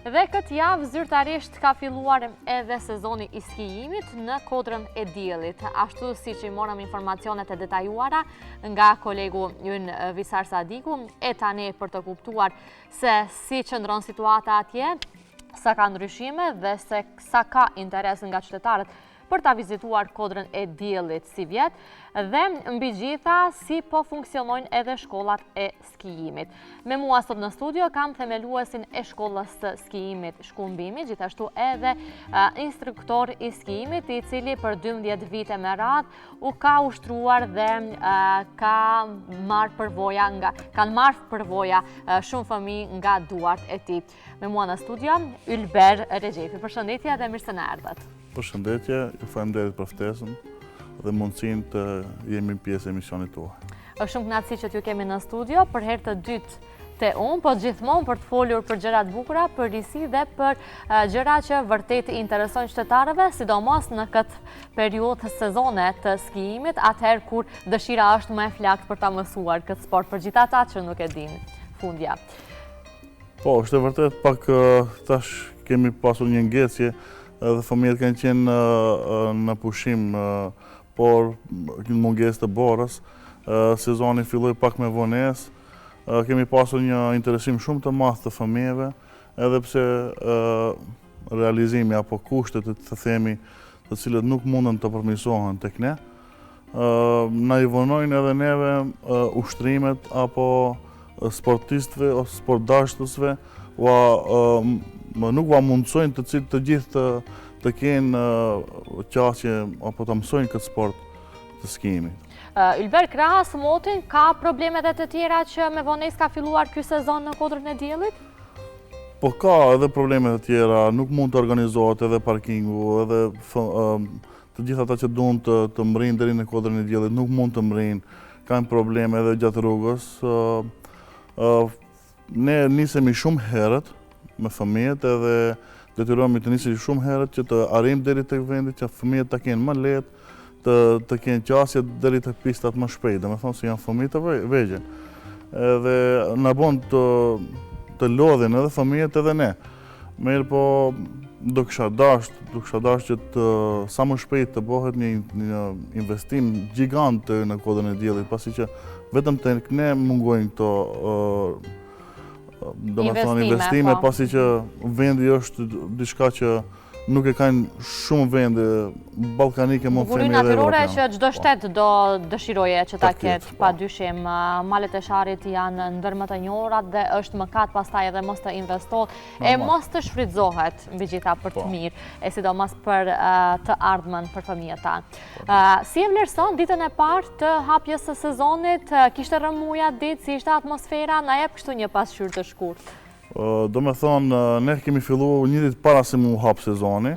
Dhe këtë javë zyrtarisht ka filluar edhe sezoni i skijimit në Kodrën e Diellit. Ashtu si që i morëm informacionet e detajuara nga kolegu ynë Visar Sadiku, e tani për të kuptuar se si qëndron situata atje, sa ka ndryshime dhe se sa ka interes nga qytetarët për ta vizituar Kodrën e Diellit si vjet, dhe mbi gjitha si po funksionojnë edhe shkollat e skijimit. Me mua sot në studio kam themeluesin e shkollës së skijimit Shkumbimi, gjithashtu edhe instruktor i skijimit, i cili për 12 vite me radhë u ka ushtruar dhe kanë marrë përvoja shumë fëmijë nga duart e tij. Me mua në studio Ylber Regjepi. Përshëndetje dhe mirë se na erdhët. Përshëndetje, ju faleminderit për ftesën dhe mundësinë të jemi pjesë e emisionit tuaj. Është shumë kënaqësi që t'ju kemi në studio për herë të dytë te unë, po gjithmonë për të folur për gjëra të bukura, për risi dhe për gjëra që vërtet i interesojnë qytetarëve, sidomos në këtë periudhë sezone të skijimit, atëherë kur dëshira është më e flakt për ta mësuar këtë sport për gjithë ata që nuk e dinë fundja. Po, është e vërtet, pak tash kemi pasur një ngjecje dhe fëmijët kanë qenë në pushim, por mungesë të borës. Sezoni filloi pak me vonesë. Kemi pasur një interesim shumë të madh të fëmijëve, edhe pse realizimi apo kushtet të themi, të cilët nuk mundën të përmirësohen tek ne, na i vonojnë edhe neve ushtrimet apo sportistëve ose sportdashtësve, nuk va mundsojnë të gjithë të kenë qasje apo të mësojnë këtë sport të skijimit. Ylber, krahas motin, ka probleme dhe të tjera që me vonesë ka filluar ky sezon në Kodrën e Diellit? Po ka edhe probleme të tjera, nuk mund të organizohet edhe parkingu, edhe të gjithë ata që duan të mrinë deri në Kodrën e Diellit nuk mund të mrinë, kanë probleme edhe gjatë rrugës. Ne nisemi shumë herët me fëmijët edhe detyrohemi të nisemi shumë herët që të arrijmë deri tek vendi që fëmijët ta kenë më lehtë, të kenë qasje deri tek pistat më shpejt, domethënë se janë fëmijë të vegjël. Edhe na bën të lodhin edhe fëmijët edhe ne. Mirë, po do kisha dashur që sa më shpejt të bëhet një investim gjigant në Kodrën e Diellit, pasi që vetëm tek ne mungojnë këto investime, pasi që vendi është diçka që nuk e kanë shumë vende ballkanike, mund të themi edhe natyrore evropiane. që çdo shtet do dëshiroje që ta ketë, padyshim. Malet e Sharit janë ndër më të njohura dhe është mëkat pastaj edhe mos të investohet e mos të shfrytëzohet mbi gjitha për të mirë, e sidomos për të ardhmen për fëmijët tanë. Si e vlerëson ditën e parë të hapjes së sezonit? Kishte rëmuja ditë, si ishte atmosfera? Na jep kështu një pasqyrë të shkurtë. Do me thonë, ne kemi filluar një ditë para se mu hap sezoni,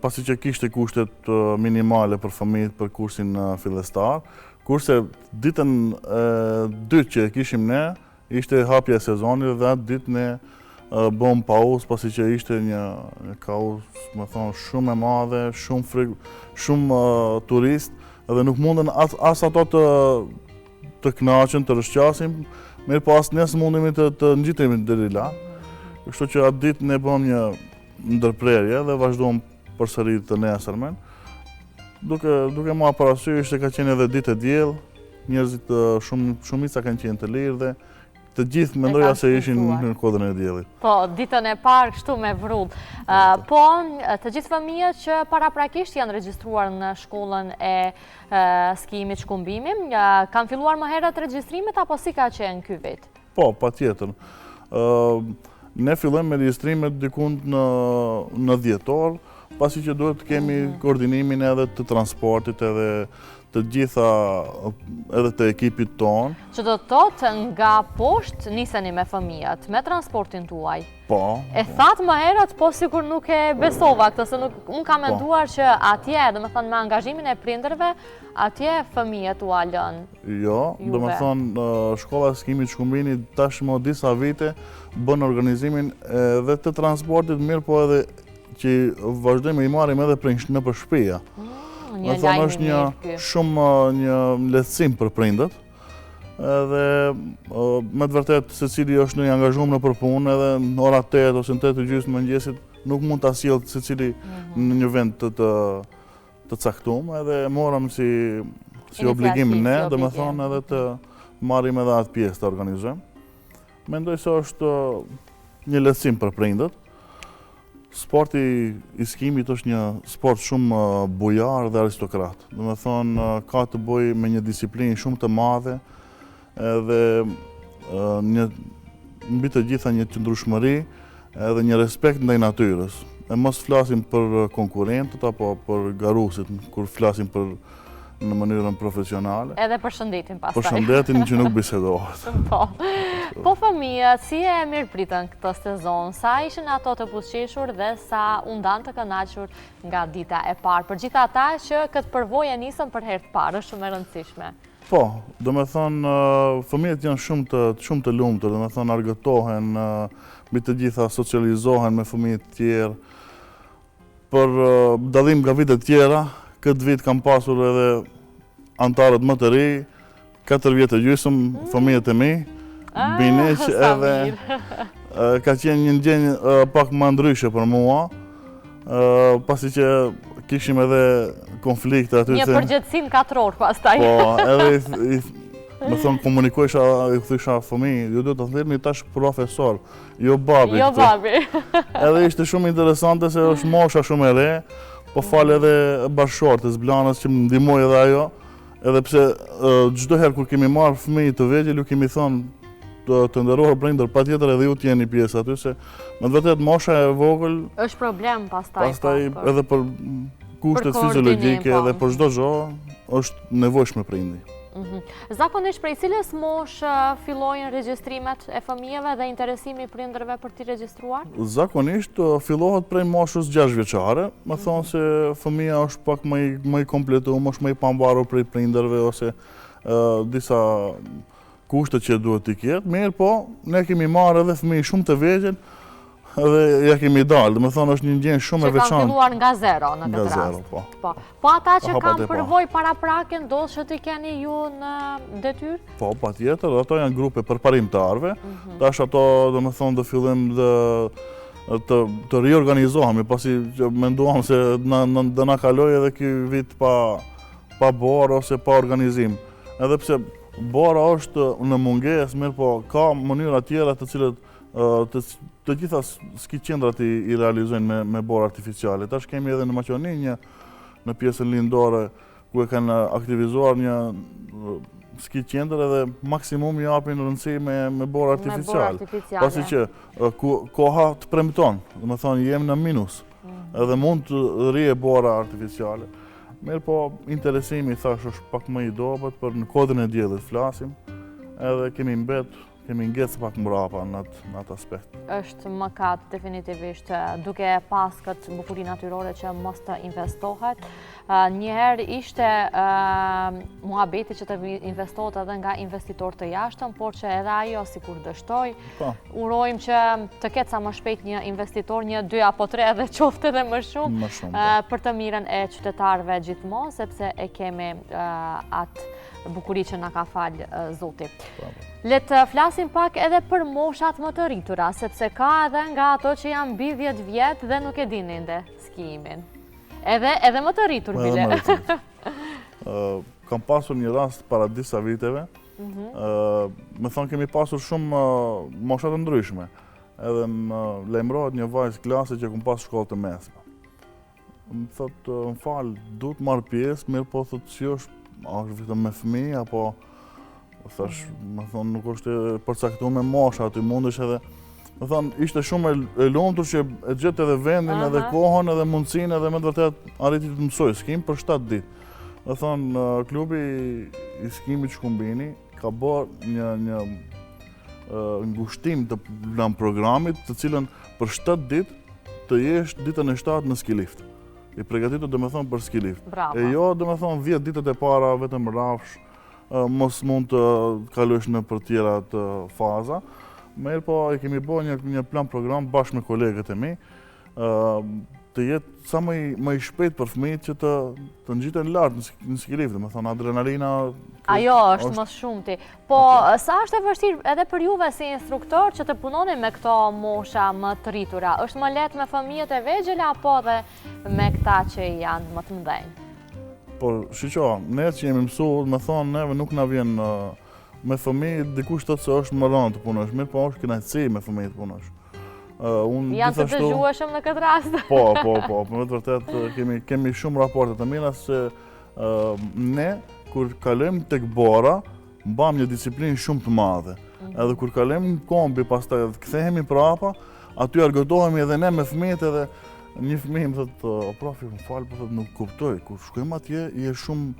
pasi që kishte kushtet minimale për fëmijët për kursin fillestar, kurse ditën dytë që kishim ne, ishte hapja e sezonit dhe atë ditë ne bëm pauzë, pasi që ishte një kauzë, me thonë, shumë e madhe, shumë turist, edhe nuk mundën as ato të kënaqen, të rëshqasim, mirë po asë nesë mundemi të ngjitemi deri la. Kështu që atë ditë ne bëm një ndërprerje dhe vazhdojmë përsëri të nesërmen. Duke marrë parasysh se ka qenë edhe ditë e diell, njerëzit shumica kanë qenë të lirë dhe të gjithë mendoja se ishin në Kodrën e Diellit. Po, ditën e parë kështu me vrull. Po, të gjithë fëmijët që paraprakisht janë regjistruar në shkollën e skijimit Shkumbimi, kanë filluar më herët regjistrimet apo si ka qenë ky vit? Po, patjetër. Ne fillojmë me regjistrimet dikund në dhjetor, pasi që duhet të kemi koordinimin edhe të transportit edhe të gjitha edhe të ekipit tonë. Që do të thotë nga poshtë niseni me fëmijët, me transportin tuaj. Po. E thatë më herët, po sikur nuk e besova këtë, se unë kam menduar që atje, do me thënë me angazhimin e prindërve, atje fëmijët u alën. Jo, do me thënë shkolla e skijimit Shkumbini tashmë disa vite bën organizimin edhe të transportit, mirë po edhe që vazhdojmë i marrim edhe nëpër shtëpia. Një lajm i mirë ky. Është shumë një lehtësim për prindët, edhe me të vërtet secili është në i angazhuar në punë edhe në ora 8 ose në 8:30 mëngjesit nuk mund ta sjellë secili në një vend të caktuar, edhe morëm si obligim ne, domethënë edhe të marrim edhe atë pjesë të organizojmë. Mendoj se është një lehtësim për prindët. Sporti i skimit është një sport shumë bujar dhe aristokrat. Domethënë ka të bëjë me një disiplinë shumë të madhe edhe mbi të gjitha një qëndrueshmëri edhe një respekt ndaj natyrës. E mos flasim për konkurrentët apo për garuesit kur flasim në mënyrën profesionale. Edhe për shëndetin pastaj. Për shëndetin që nuk bisedohet. Po fëmijët, si e mirëpritën këtë sezon? Sa ishin ato të buzëqeshur dhe sa u ndan të kënaqur nga dita e parë? Për gjithë ata që këtë përvojë nisën për herë të parë, është shumë e rëndësishme. Po, domethënë fëmijët janë shumë të lumtur, domethënë argëtohen, mbi të gjitha socializohen me fëmijë të tjerë. Për dallim nga vitet tjera, këtë vit kam pasur edhe antarët më të ri, 4 vjetë e gjysmë, fëmijët e mi, bineq edhe ka qenë një ndjenjë pak më ndryshe për mua, pasi që kishim edhe konflikte aty. Një përgjithësim 4 orë pastaj. Po, edhe me thonë komunikojsha, i thysha fëmijë, ju duhet të thirrni tash profesor, jo babi. Jo babi. Edhe ishte shumë interesante se është mosha shumë e re, po falë edhe bashkëshortes Blanës që më ndihmoi edhe ajo, edhe pse çdo herë kur kemi marrë fëmijë të vegjël, ju kemi thonë të nderuar prindër, patjetër edhe ju të jeni pjesë aty, se me të vërtetë mosha e vogël është problem pastaj. Pastaj edhe për kushtet fiziologjike edhe për çdo gjë është nevojshme prindi. Zakonisht prej cilës mosh fillojnë regjistrimet e fëmijëve dhe interesimi i prindërve për t'i regjistruar? Zakonisht fillohet prej moshës 6 vjeçare, me thonë se fëmija është pak më i kompletuar, është më i pambarur prej prindërve ose disa kushte që duhet t'i ketë. Mirë po, ne kemi marrë edhe fëmijë shumë të vegjël edhe ja kemi dalë, dhe me thonë është një ndjenjë shumë e veçantë. Që kanë filluar nga zero në këtë rast. Nga zero, po. Po ata që kanë përvojë paraprake, ndodh që t'i keni ju në detyrë? Po, patjetër, ato janë grupe përparimtarve. Tash ato, dhe me thonë, do fillim të riorganizohemi, pasi menduam se do na kaloj edhe ky vit pa borë ose pa organizim. Edhe pse bora është në mungesë, mirë po ka mënyra tjera të cilët të gjitha ski qendrat i realizojnë me borë artificiale. Tash kemi edhe në Maqedoni në pjesën lindore ku e kanë aktivizuar një ski qendër edhe maksimum japin rëndësi me borë artificiale. Pasi që koha të premton, dhe me thonë jem në minus, edhe mund të rrije bora artificiale. Mirë po, interesimi thash është pak më i dobët, për në kodrin e diellit flasim, edhe kemi ngecë pak mbrapa në atë aspekt. Është mëkat definitivisht duke pas këtë bukurinë natyrore që mos të investohet. Njëherë ishte muhabeti që të investohet edhe nga investitor të jashtëm, por që edhe ajo sikur dështoi. Urojmë që të ketë sa më shpejt një investitor, 1, 2 apo 3 edhe qoftë edhe më shumë, për të mirën e qytetarëve gjithmonë, sepse e kemi atë bukuri që na ka falë Zoti. Le të flasim pak edhe për moshat më të rritura, sepse ka edhe nga ato që janë mbi 10 vjetë dhe nuk e dinin ende skiimin. Edhe më të rritur bile. Kam pasur një rast para disa viteve, me thonë kemi pasur shumë moshat të ndryshme, edhe më lajmërohet një vajzë klase që kum pas shkollë të mesme. Më thotë, më falë, du të marrë pjesë, mirë po thotë si është vetëm me fëmijë, apo thash, më thonë, nuk është përcaktuar me mosha aty, mundesh edhe, më thonë, ishte shumë e lumtur që e gjetë edhe vendin, edhe kohën, edhe mundësinë, edhe me të vërtet arriti të mësoj skim për 7 ditë. Më thonë, klubi i skimit Shkumbini ka bërë një ngushtim të programit, të cilën për 7 ditë të jesh ditën e 7 në skilift. I përgatitur dhe me thonë për skilift. E jo dhe me thonë 10 ditët e para vetëm rafsh, mos mund të kalosh në për tjera të faza. Mirë po e kemi bërë një plan program bashkë me kolegët e mi, të jetë sa më i shpejt për fëmijët që të ngjiten lart në ski lift, domethënë adrenalina. Ajo është më shumëti. Po sa është e vështirë edhe për juve si instruktor që të punoni me këto mosha më të rritura? Është më lehtë me fëmijët e vegjël apo edhe me këta që janë më të mëdhenj? Po shiqo, ne që jemi mësuar, me thonë neve nuk na vjen me fëmijët, dikush thotë se është më rënd të punosh, mirë po është kënaqësi me fëmijët të punosh. Janë të dëgjueshëm në këtë rast? Po, me të vërtet kemi shumë raporte të mira se ne kur kalojmë tek bora, mbam një disiplinë shumë të madhe. Edhe kur kalojmë në kombi, pastaj kthehemi prapa, aty argëtohemi edhe ne me fëmijët edhe një fëmijë më thotë, o profi, më falë, po thotë nuk kuptoj, kur shkojmë atje, je shumë,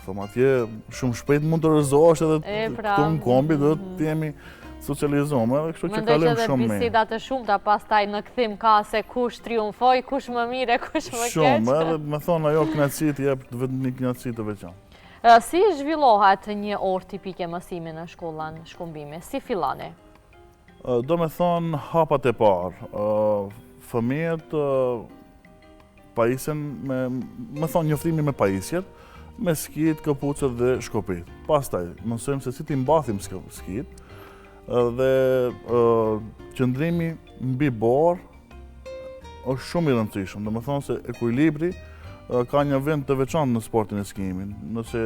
thëmë atje, shumë shpejt mund të rëzohesh edhe këtu në kombi, do të jemi socializuar, edhe kështu që kalojmë shumë mirë. Mendoj që edhe bisedat e shumta pastaj në kthim ka se kush triumfoi, kush më mirë, kush më keq. Shumë, edhe me thonë ajo kënaqësi të jep vetëm një kënaqësi të veçantë. Si zhvillohet një orë tipike mësimi në shkollën shkumbimi? Si filloni? Do me thonë hapat e parë. Fëmijët pajisen me thonë njoftrimi me pajisjet, me skit, këpucët dhe shkopit. Pastaj, mësojmë se si ti mbathim skit, dhe qëndrimi mbi borë është shumë i rëndësishëm. Do me thonë se ekuilibri ka një vend të veçantë në sportin e skimin. Nëse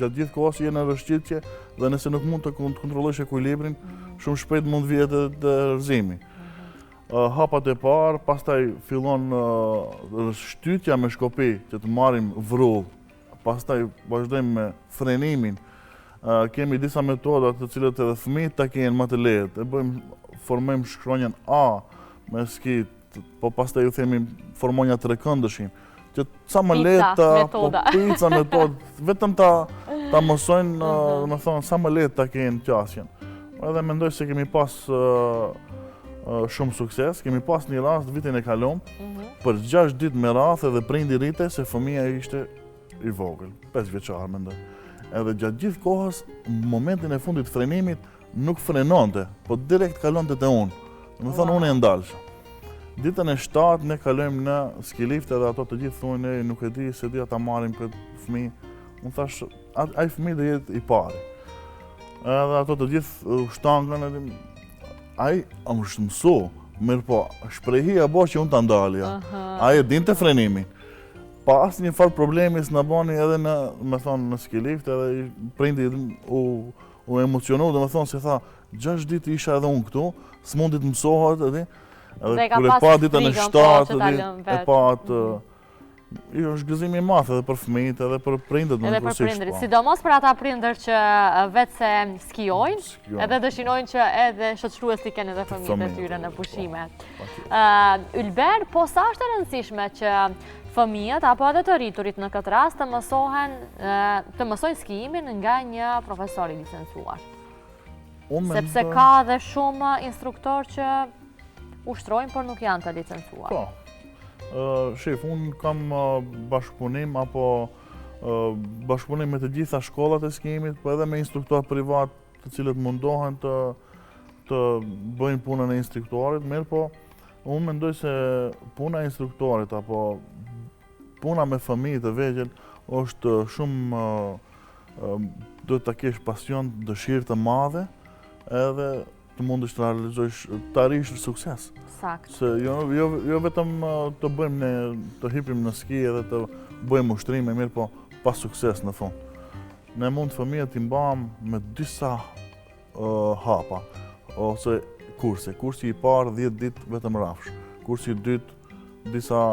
gjatë gjithë kohës je në rëshqitje dhe nëse nuk mund të kontrollosh ekuilibrin, shumë shpejt mund vihet edhe rrëzimi. Hapat e parë, pastaj fillon shtytja me shkopi që të marrim vrull, pastaj vazhdojmë me frenimin. Kemi disa metoda të cilët edhe fëmijët ta kenë më të lehtë. Formojmë shkronjën A me skit, po pastaj ju themi formonja trekëndëshin, që sa më lehtë, pica metodë, vetëm ta mësojnë, me thonë, sa më lehtë ta kenë qasjen. Edhe mendoj se kemi pas shumë sukses, kemi pas një rast vitin e kalum, për 6 ditë me radhë edhe prindi rrite se fëmija ishte i vogël, 5 vjeçar mendoj. Edhe gjatë gjithë kohës, në momentin e fundit frenimit, nuk frenonte, po direkt kalonte te unë. Me thonë, unë e ndalësha. Ditën e 7 ne kalojmë në ski lift edhe ato të gjithë thonë, nuk e di se dia ta marrim këtë fëmijë. Unë thash, ai fëmijë do jetë i pari. Edhe ato të gjithë shtangën, ai më shmësu, mirë po, shprehia bo që unë të ndalja. Ai e dinte frenimin. Pas një farë problemi s'na bani edhe me thonë, në ski lift, edhe prindi u emocionu, dhe me thonë se tha, 6 ditë isha edhe unë këtu, s'mundit mësohet, edhe kur e pa ditën e 7, e pa atë, është gëzimi i madh edhe për fëmijët edhe për prindërit në kryesisht. Edhe për prindërit, sidomos për ata prindër që vetë se skijojnë, edhe dëshirojnë që edhe shoqërues t'i kenë edhe fëmijët e tyre në pushime. Ylber, po sa është e rëndësishme që fëmijët apo edhe të rriturit në këtë rast të mësojnë skijimin nga një profesor i licencuar? Sepse ka edhe shumë instruktor që ushtrojnë, por nuk janë të licencuar. Po. Shef, unë kam bashkëpunim apo bashkëpunim me të gjitha shkollat e skijimit, po edhe me instruktor privat të cilët mundohen të bëjnë punën e instruktorit, mirë po unë mendoj se puna e instruktorit apo puna me fëmijët e vegjël është shumë duhet ta kesh pasion, dëshirë të madhe edhe të mundesh të realizojsh, të arrish sukses. Sakt. Se jo vetëm të bëjmë ne, të hipim në ski edhe të bëjmë ushtrime, mirë po pas sukses në fund. Ne mund fëmijët t'i mbajmë me disa hapa, ose kurse. Kursi i parë 10 ditë vetëm rafsh. Kursi i dytë disa,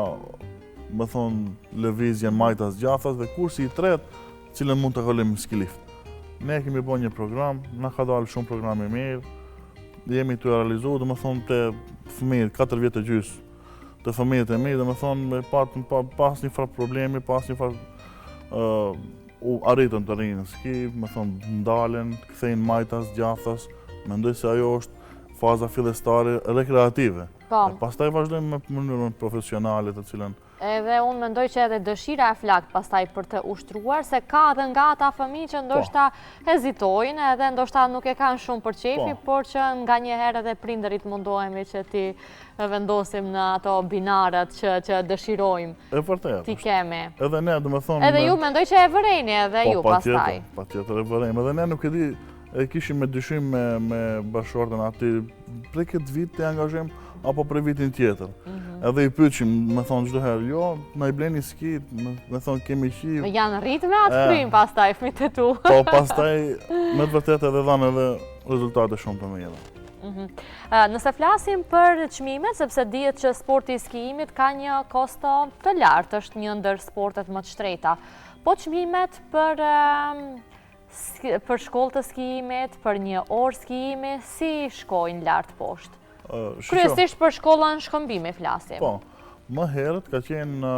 me thonë, lëvizje majtas gjathas, dhe kursi i tretë, cilën mund të kalojmë në ski lift. Ne kemi bërë një program, na ka dalë shumë programe mirë, jemi të realizuar, dhe me thonë të fëmijët 4 vjetë e gjysë, të fëmijët e mirë, dhe me thonë pas një farë problemi, pas një farë arritën të rinë në ski, me thonë ndalen, kthejnë majtas, gjathas, mendoj se ajo është faza fillestare rekreative. Pastaj vazhdojmë me mënyrën profesionale të cilën Edhe unë mendoj që edhe dëshira e flakt pastaj për të ushtruar, se ka dhe nga ata fëmijë që ndoshta hezitojnë edhe ndoshta nuk e kanë shumë për qefi, por që nga një herë edhe prindërit mundohemi që ti vendosim në ato binarët që dëshirojmë. E vërtet. Ti kemi. Edhe ne, do të thonë. Edhe ju mendoj që e vërejni edhe ju pastaj. Patjetër e vërejmë. Edhe ne nuk e di, e kishim me dyshim me bashkëshortën aty, prej këtë vit të angazhojmë apo për vitin tjetër. Edhe i pyetshim, më thonë çdo herë, jo, na i bleni ski, më thonë kemi qiv. Janë rritë me atë frym pastaj fëmijët e tu. Po pastaj me të vërtetë edhe dhanë edhe rezultate shumë të mira. Nëse flasim për çmimet, sepse dihet që sporti i skijimit ka një kosto të lartë, është një ndër sportet më të shtrenjta. Po çmimet për shkollë të skijimit, për një orë skijimi, si shkojnë lart poshtë? Kryesisht për shkollën shkëmbimi flasim. Po, më herët ka qenë,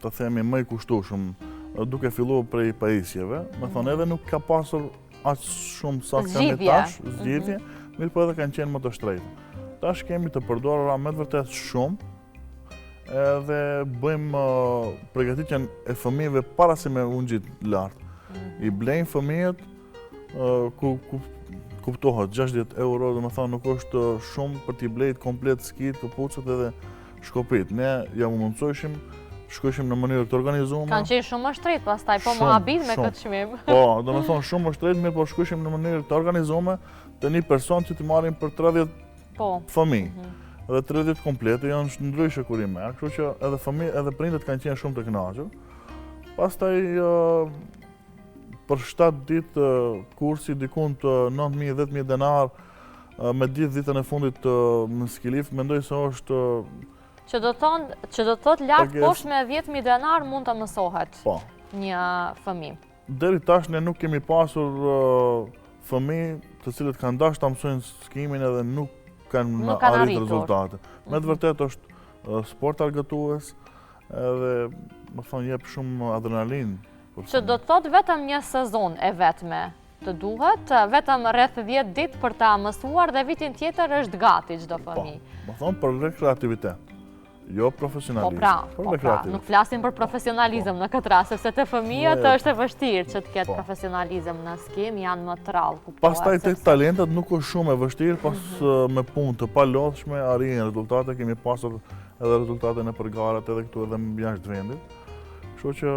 të themi, më i kushtueshëm, duke filluar prej pajisjeve, me thonë edhe nuk ka pasur aq shumë sa kanë tash, zgjidhje, mirë po edhe kanë qenë më të shtrenjta. Tash kemi të përdorura me të vërtetë shumë, edhe bëjmë përgatitjen e fëmijëve para se me u ngjit lart. I blejnë fëmijët kuptohet 60 euro, dhe më thonë nuk është shumë për t'i blejt komplet skit, këpucët edhe shkopit. Ne ja mu mundësojshim, shkojshim në mënyrë të organizume. Kanë qenë shumë më shtrenjtë pastaj, po më habit me këtë çmim. Po, dhe më thonë shumë më shtrenjtë, mirë po shkojshim në mënyrë të organizume të një person që t'i marrim për 30 fëmijë. Edhe 30 komplete janë ndryshe kur i merr, kështu që edhe fëmijë, edhe prindët kanë qenë shumë të kënaqur. Pastaj për 7 ditë kursi dikun të 9.000-10.000 denar me ditën e fundit në skilif, mendoj se është... Që do të thotë lartë poshtë me 10.000 denar mund të mësohet një fëmijë. Deri tash ne nuk kemi pasur fëmijë të cilët kanë dashur ta mësojnë skimin edhe nuk kanë arritur rezultate. Me të vërtetë është sport argëtues edhe më thonë jep shumë adrenalinë. Që do të thotë vetëm një sezon e vetme të duhet, vetëm rreth 10 ditë për ta mësuar dhe vitin tjetër është gati çdo fëmijë. Po, më thonë për rekreativitet, jo profesionalizëm. Po pra, nuk flasim për profesionalizëm në këtë rast, sepse të fëmijët është e vështirë që të ketë profesionalizëm në skim, janë më të rrallë. Pastaj tek talentet nuk është shumë e vështirë, pas me punë të palodhshme arrin rezultate, kemi pasur edhe rezultate në përgarat edhe këtu edhe jashtë vendit. Kështu që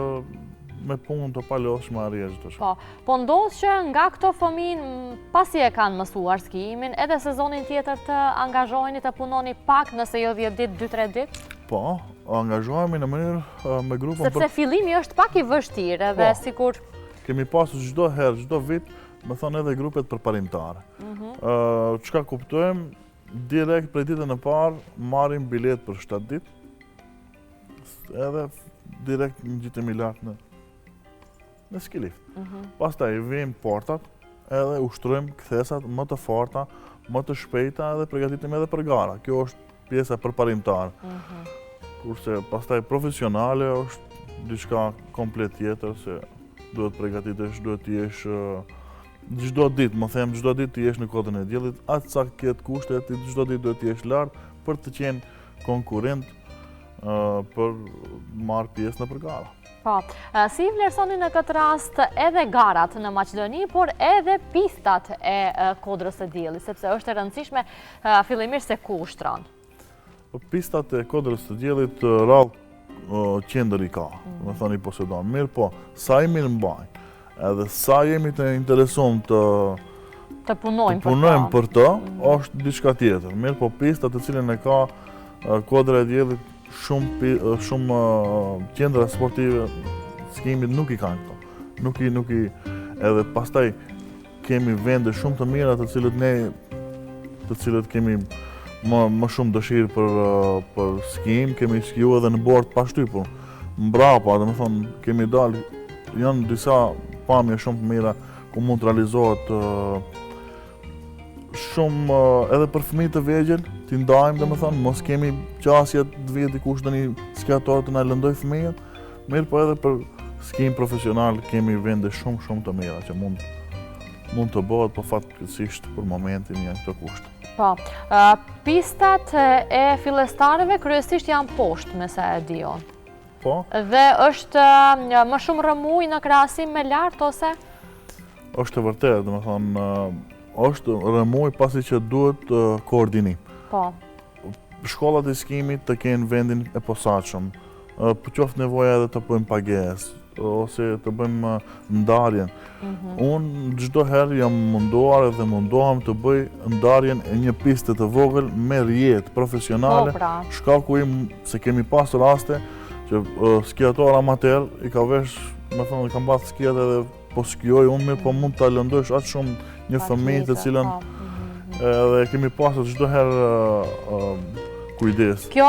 me punë të palodhshme arrihet çdo shka. Po ndodh që nga këto fëmijë pasi e kanë mësuar skijimin, edhe sezonin tjetër të angazhoheni të punoni pak nëse jo 10 ditë, 2-3 ditë? Po, angazhohemi në mënyrë me grupën. Sepse fillimi është pak i vështirë edhe sikur kemi pasur çdo herë, çdo vit, më thonë edhe grupet përparimtare. Çka kuptojmë, direkt prej ditën e parë marrim bilet për 7 ditë. Edhe direkt ngjitemi lart në skilift. Pastaj vijmë portat edhe ushtrojmë kthesat më të forta, më të shpejta edhe përgatitemi edhe për gara. Kjo është pjesa përparimtare. Kurse pastaj profesionale është diçka komplet tjetër, se duhet përgatitesh, duhet të jesh çdo ditë, më them çdo ditë të jesh në kodën e diellit, atë sa ketë kushtet, çdo ditë duhet të jesh lart për të qenë konkurrent për marrë pjesë në përgara. Po, si i vlerësoni në këtë rast edhe garat në Maqedoni, por edhe pistat e Kodrës së Diellit, sepse është e rëndësishme fillimisht se ku ushtron? Pistat e Kodrës së Diellit rrallë qendër i ka, me thoni Posedon. Mirë po, sa i mirë mbajnë, edhe sa jemi të interesuar të punojmë për të, është diçka tjetër. Mirë po, pistat të cilën e ka Kodra e Diellit, shumë qendra sportive skimit nuk i kanë këto. Nuk i edhe pastaj kemi vende shumë të mira të cilët kemi më shumë dëshirë për skim, kemi skiju edhe në bord pa shtypur. Mbrapa, dhe më thonë, kemi dalë, janë disa pamje shumë të mira ku mund të realizohet shumë edhe për fëmijë të vegjël, t'i ndajmë dhe më thonë, mos kemi qasje të vjetë dikush dhe një skiator të na lëndoj fëmijët, mirë po edhe për skim profesional kemi vende shumë të mira që mund të bëhet, po fatkeqësisht për momentin janë këto kushte. Po, pistat e fillestarëve kryesisht janë poshtë, me sa e di unë. Po. Dhe është më shumë rëmuj në krahasim me lart ose? Është e vërtetë, do të thonë, është rëmuj pasi që duhet koordinim. Po. Shkollat e skimit të kenë vendin e posaçëm. Për qoftë nevoja edhe të bëjmë pagesë ose të bëjmë ndarjen. Unë çdo herë jam munduar edhe mundohem të bëj ndarjen e një piste të vogël me rjetë profesionale. Shkaku im se kemi pas raste që skijator amater i ka vesh, me thonë, i kam pas skijat edhe po skijoj unë mirë, po mund ta lëndojsh atë shumë një fëmijë të cilën edhe kemi pasur çdo herë kujdes. Kjo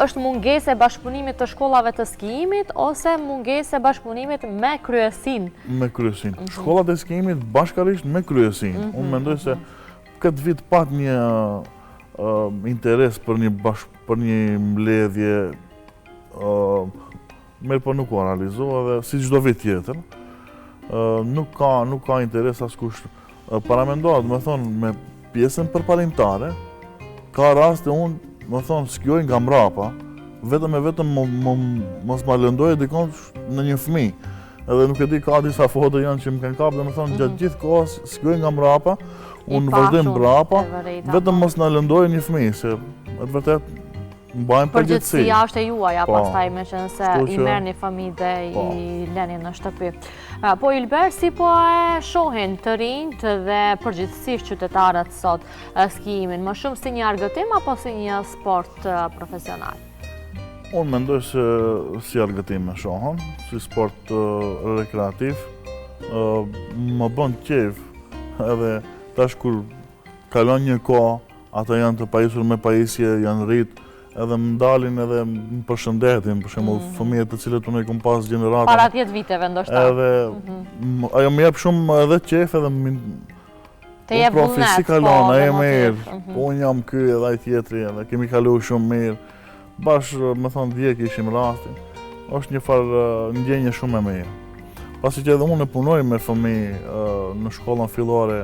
është mungesë e bashkëpunimit të shkollave të skijimit ose mungesë e bashkëpunimit me kryesin? Me kryesin. Shkollat e skijimit bashkarisht me kryesin. Unë mendoj se këtë vit pat një interes për një mbledhje, mirë po nuk u realizua dhe si çdo vit tjetër. Nuk ka interes askush. Paramendohet, me thonë, me pjesën përparimtare, ka raste unë më thonë, skijoj nga mrapa, vetëm mos ma lëndoje dikon në një fëmijë. Edhe nuk e di, ka disa foto janë që më kanë kapë, dhe më thonë, gjatë gjithë kohës skijoj nga mrapa, unë vazhdoj mrapa, vetëm mos na lëndoje një fëmijë, se e vërtet mbajmë përgjithësi. Përgjithësia është e juaja, pastaj me qenë se i merr një fëmijë dhe i leni në shtëpi. Po Ylber, si po e shohin të rinjt dhe përgjithësisht qytetarët sot skijimin, më shumë si një argëtim apo si një sport profesional? Unë mendoj se si argëtim e shohën, si sport rekreativ. Më bën qejf edhe tash kur kalon një kohë, ata janë të pajisur me pajisje, janë rritë, edhe më dalin edhe më përshëndetin, për shembull fëmijët të cilët unë i kam pas gjeneratën. Para 10 viteve ndoshta. Edhe ajo më jep shumë edhe qejf edhe të jep vullnet. Si kalon, ai mirë. Unë jam ky edhe ai tjetri, edhe kemi kaluar shumë mirë. Bashkë, më thonë, dje kishim rastin. Është një farë ndjenje shumë e mirë. Pasi që edhe unë punoj me fëmijë në shkollën fillore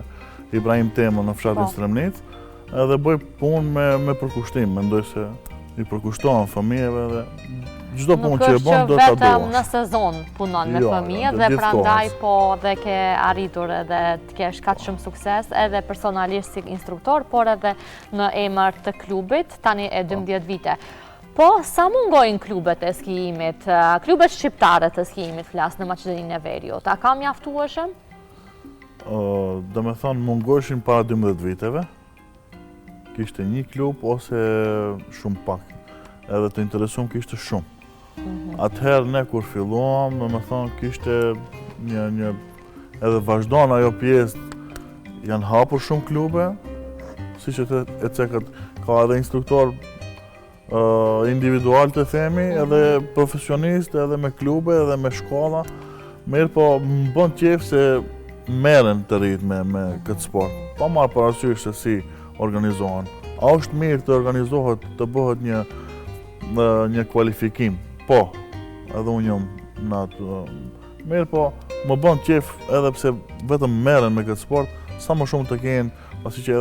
Ibrahim Temo në fshatin Stremnic, edhe bëj punë me përkushtim, mendoj se i përkushtohen fëmijëve dhe çdo punë që e bën do ta duash. Nuk është vetëm në sezon punon me fëmijët dhe prandaj po dhe ke arritur edhe të kesh kaq shumë sukses edhe personalisht si instruktor, por edhe në emër të klubit tani e 12 vite. Po, sa mungojnë klubet e skijimit, klubet shqiptare të skijimit flas në Maqedoninë e Veriut? A ka mjaftueshëm? Do me thonë mungojshin para 12 viteve. Kishte një klub ose shumë pak, edhe të interesuam kishte shumë. Atëherë ne kur filluam, do me thonë kishte një edhe vazhdon ajo pjesë, janë hapur shumë klube, si që e cekët, ka edhe instruktor individual të themi, edhe profesionist, edhe me klube, edhe me shkolla. Mirë po më bën qejf se merren të rritë me këtë sport. Pa marrë parasysh se si organizohen. A është mirë të organizohet, të bëhet një kualifikim? Po, edhe unë jam në atë. Mirë po, më bën qejf edhe pse vetëm merren me këtë sport, sa më shumë të kenë, pasi që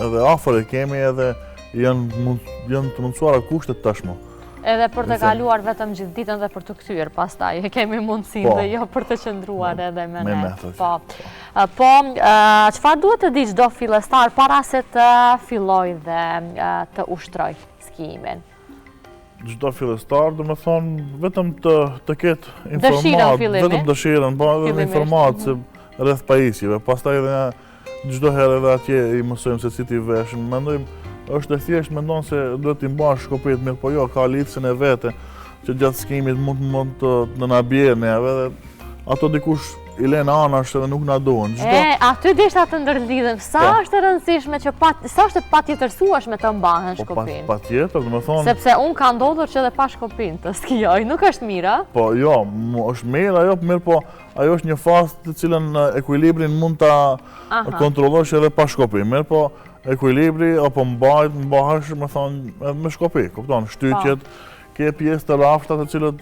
edhe afër e kemi edhe janë të mundësuara kushtet tashmë. Edhe për të kaluar vetëm gjithë ditën dhe për të kthyer pastaj, kemi mundësinë dhe jo për të qëndruar edhe me ne. Po, çfarë duhet të di çdo fillestar para se të fillojë dhe të ushtrojë skijimin? Çdo fillestar, do të thonë, vetëm të ketë informatë, vetëm dëshirën, po edhe informatë rreth pajisjeve. Pastaj edhe çdo herë edhe atje i mësojmë se si ti vesh. Mendojmë është e thjesht, mendon se duhet t'i mbash shkopit, mirë po jo, ka lidhësin e vete që gjatë skimit mund të na bjerë neve dhe ato dikush i lenë anash edhe nuk na duhen. Aty dishta të ndërlidhem, sa është e rëndësishme që sa është e patjetërsueshme të mbahen shkopin? Patjetër, do të thonë. Sepse unë ka ndodhur që edhe pa shkopin të skijoj, nuk është mirë? Po jo, është mirë ajo, mirë po ajo është një fazë të cilën ekuilibrin mund ta kontrollosh edhe pa shkopin, mirë po ekuilibri apo mbahesh, më thonë, edhe me shkopi, kupton, shtyqjet, ke pjesë të rafshta të cilët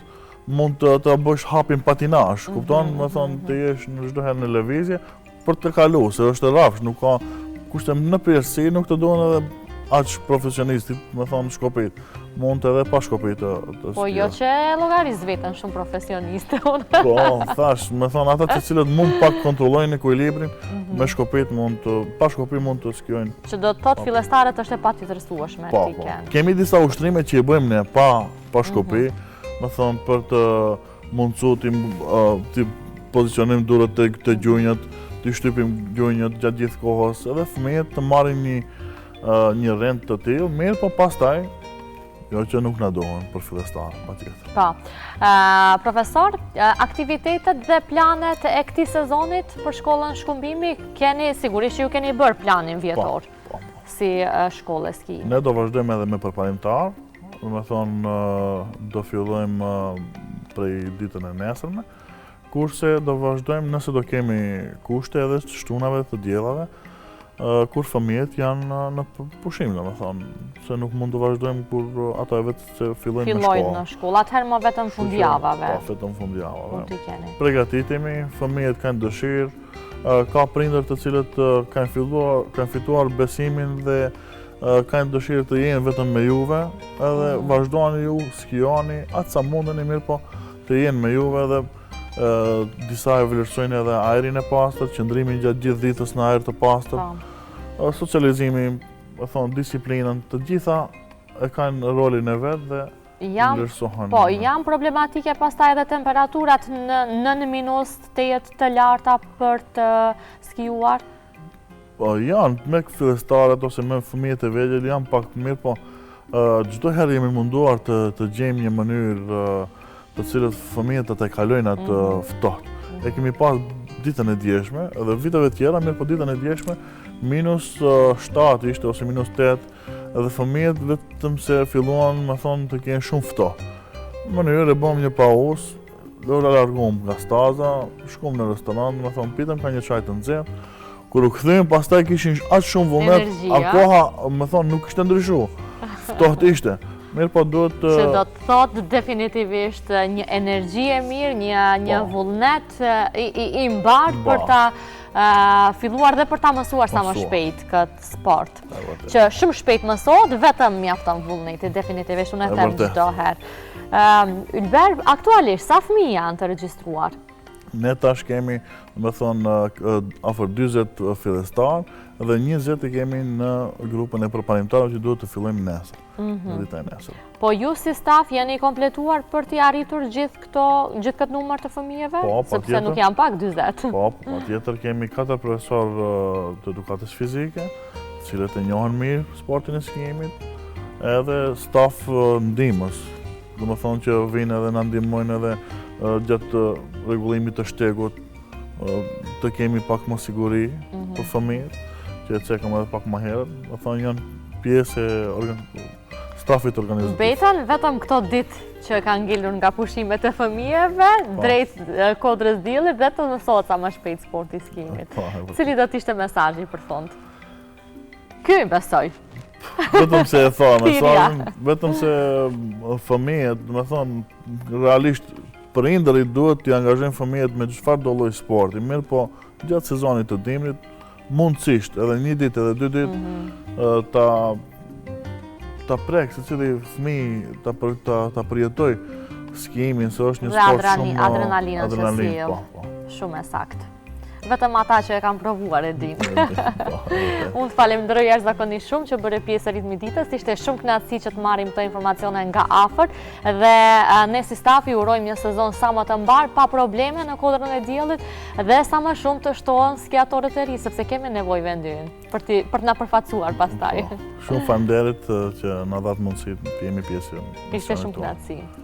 mund të bësh hapin patinazh, kupton, më thonë, të jesh në çdo herë në lëvizje për të kaluar, se është rafsh, nuk ka kushte në përgjithësi nuk të duhen edhe aq profesionistit, me thonë shkopit. Mund të edhe pa shkopit të Po jo që llogaris veten shumë profesioniste unë. Po, thash, me thonë ata të cilët mund pak kontrollojnë ekuilibrin, me shkopit mund të, pa shkopit mund të skijojnë. Që do të thotë fillestarët është e patjetërsueshme Po, ti po. ken. Kemi disa ushtrime që i bëjmë ne pa shkopi, me thonë për të mundësu të pozicionim durët të gjunjët, të shtypim gjunjët gjatë gjithë kohës, edhe fëmijët të marrin një rend të tillë, mirë po pastaj, jo që nuk na dohen për fillestarë, patjetër. Po. Profesor, aktivitetet dhe planet e këtij sezonit për shkollën Shkumbimi, sigurisht që ju keni bërë planin vjetor si shkollë skijimi. Ne do vazhdojmë edhe me përparimtar, me thonë do fillojmë prej ditën e nesërme, kurse do vazhdojmë nëse do kemi kushte edhe të shtunave të diellave, kur fëmijët janë në pushim, me thonë, se nuk mund të vazhdojmë kur ata vetë se fillojnë në shkollë. Në shkollë, atëherë më vetëm fundjavave. Po, vetëm fundjavave. Mund t'i keni. Përgatitemi, fëmijët kanë dëshirë, ka prindër të cilët kanë fituar besimin dhe kanë dëshirë të jenë vetëm me juve, edhe vazhdojnë ju, skijoni, atë sa mundeni mirë po të jenë me juve dhe disa e vlerësojnë edhe ajrin e pastër, qëndrimin gjatë gjithë ditës në ajër të pastër, socializimi, disiplinën, të gjitha e kanë rolin e vetë dhe vlerësohen. Po, janë problematike pastaj edhe temperaturat në minus të jetë të larta për të skijuar? Po, janë me fillestarët ose me fëmijët e vegjël, janë pak të mirë, po çdo herë jemi munduar të gjejmë një mënyrë të cilët fëmijët të kalojnë atë ftohtë. E kemi pas ditën e djeshme, edhe viteve tjera, mirë po ditën e djeshme, -7 ishte ose -8, edhe fëmijët vetëm se filluan, me thonë, të kenë shumë ftohtë. Në mënyrë e bëm një pauzë, do largum nga staza, shkum në restorant, me thonë, pitëm ka një çaj të nxehtë. Kur u kthym, pastaj kishin aq shumë vullnet, koha, me thonë, nuk ishte ndryshuar. Ftohtë ishte. Mirë po duhet të... Që do të thotë definitivisht një energji e mirë, një vullnet i mbarë për ta filluar dhe për ta mësuar sa më shpejt këtë sport. Që shumë shpejt mësohet, vetëm mjafton vullneti, definitivisht unë e them çdo herë. Ylber, aktualisht, sa fëmijë janë të regjistruar? Ne tash kemi, me thonë, afër 40 fillestarë dhe 20 i kemi në grupën e përparimtarëve që duhet të fillojmë nesër. Dita e nesër. Po ju si staf jeni kompletuar për t'i arritur gjithë këtë numër të fëmijëve? Po, sepse nuk janë pak 40. Po, patjetër kemi 4 profesorë të edukatës fizike, cilët e njohin mirë sportin e skijimit, edhe staf ndihmës. Do të thonë që vinë edhe na ndihmojnë edhe gjatë rregullimit të shtegut, të kemi pak më siguri për fëmijët, që e cekëm edhe pak më herët. Do thonë janë pjesë e stafit organizativ. Beten vetëm këto ditë që kanë ngelur nga pushimet e fëmijëve, drejt Kodrës Diellit dhe të mësohet sa më shpejt sporti skijimit. Cili do të ishte mesazhi për fund? Ky besoj. Vetëm se e thonë, vetëm se fëmijët, do të thonë, realisht prindërit duhet t'i angazhojnë fëmijët me çfarë do lloj sporti, mirë po gjatë sezonit të dimrit, mundësisht edhe një ditë edhe 2 ditë ta prek secili fëmijë ta përjetoj skijimin, se është një sport shumë adrenalinën që sjell. Shumë e saktë. Vetëm ata që e kanë provuar e din. Unë të falenderoj jashtëzakonisht shumë që bëre pjesë e ritmit ditës, ishte shumë kënaqësi që të marrim këto informacione nga afër dhe ne si staf ju urojmë një sezon sa më të mbar, pa probleme në Kodrën e Diellit dhe sa më shumë të shtohen skiatorët e ri, sepse kemi nevojë vendi ynë për të na përfaqësuar pastaj. Shumë faleminderit që na dhat mundësi të jemi pjesë. Ishte shumë kënaqësi.